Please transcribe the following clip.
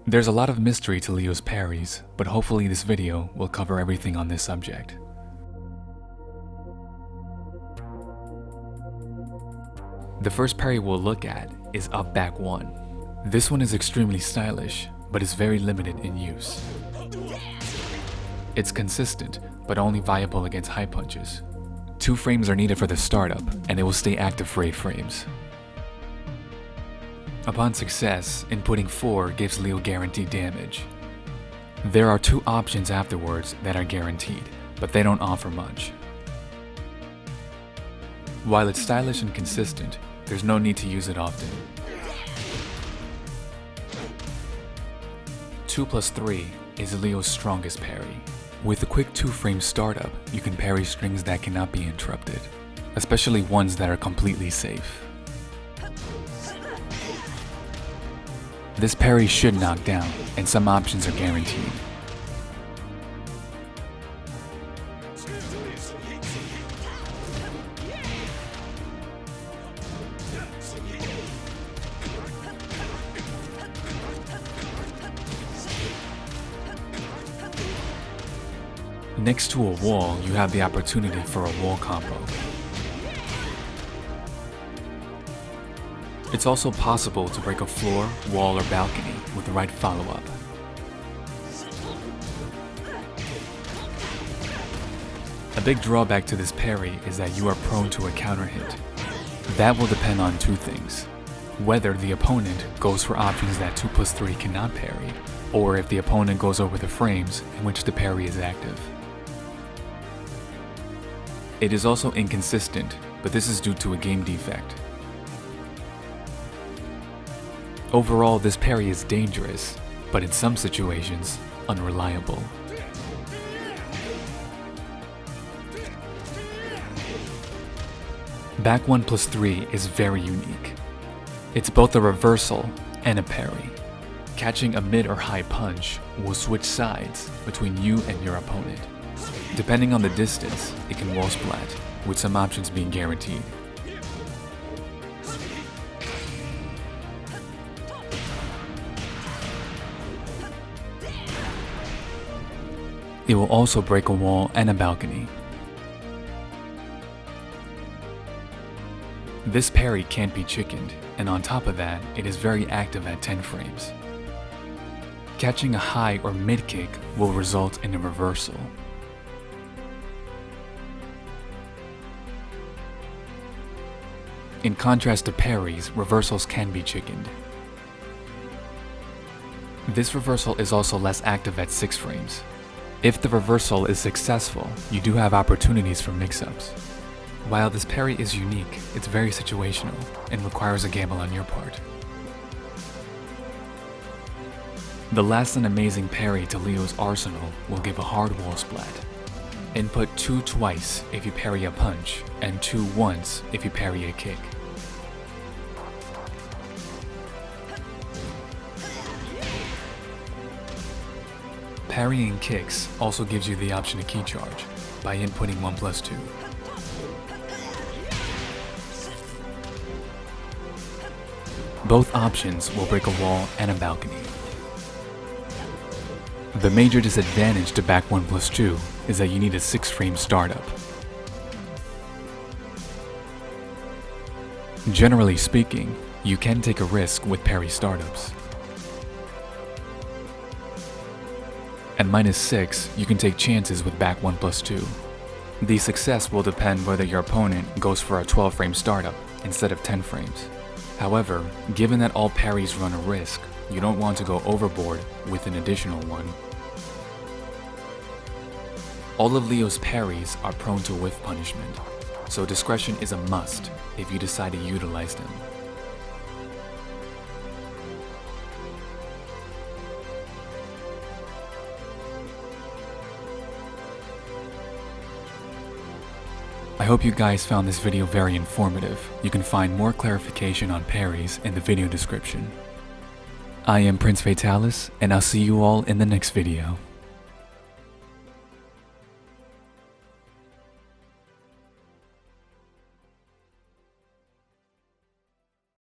There's a lot of mystery to Leo's parries, but hopefully this video will cover everything on this subject. The first parry we'll look at is up back 1. This one is extremely stylish, but is very limited in use. It's consistent, but only viable against high punches. 2 frames are needed for the startup, and it will stay active for 8 frames. Upon success, inputting 4 gives Leo guaranteed damage. There are 2 options afterwards that are guaranteed, but they don't offer much. While it's stylish and consistent, there's no need to use it often. 2+3 is Leo's strongest parry. With a quick 2-frame startup, you can parry strings that cannot be interrupted, especially ones that are completely safe. This parry should knock down, and some options are guaranteed. Next to a wall, you have the opportunity for a wall combo. It's also possible to break a floor, wall, or balcony with the right follow-up. A big drawback to this parry is that you are prone to a counter hit. That will depend on 2 things: whether the opponent goes for options that 2+3 cannot parry, or if the opponent goes over the frames in which the parry is active. It is also inconsistent, but this is due to a game defect. Overall, this parry is dangerous, but in some situations, unreliable. Back 1+3 is very unique. It's both a reversal and a parry. Catching a mid or high punch will switch sides between you and your opponent. Depending on the distance, it can wall splat, with some options being guaranteed. It will also break a wall and a balcony. This parry can't be chickened, and on top of that, it is very active at 10 frames. Catching a high or mid kick will result in a reversal. In contrast to parries, reversals can be chickened. This reversal is also less active at 6 frames. If the reversal is successful, you do have opportunities for mix-ups. While this parry is unique, it's very situational and requires a gamble on your part. The last and amazing parry to Leo's arsenal will give a hard wall splat. Input 2 twice if you parry a punch, and 2 once if you parry a kick. Parrying kicks also gives you the option to key charge by inputting 1+2. Both options will break a wall and a balcony. The major disadvantage to back 1+2 is that you need a 6-frame startup. Generally speaking, you can take a risk with parry startups. At -6, you can take chances with back 1+2. The success will depend whether your opponent goes for a 12-frame startup instead of 10 frames. However, given that all parries run a risk, you don't want to go overboard with an additional one. All of Leo's parries are prone to whiff punishment, so discretion is a must if you decide to utilize them. I hope you guys found this video very informative. You can find more clarification on parries in the video description. I am Prince Fatalis, and I'll see you all in the next video.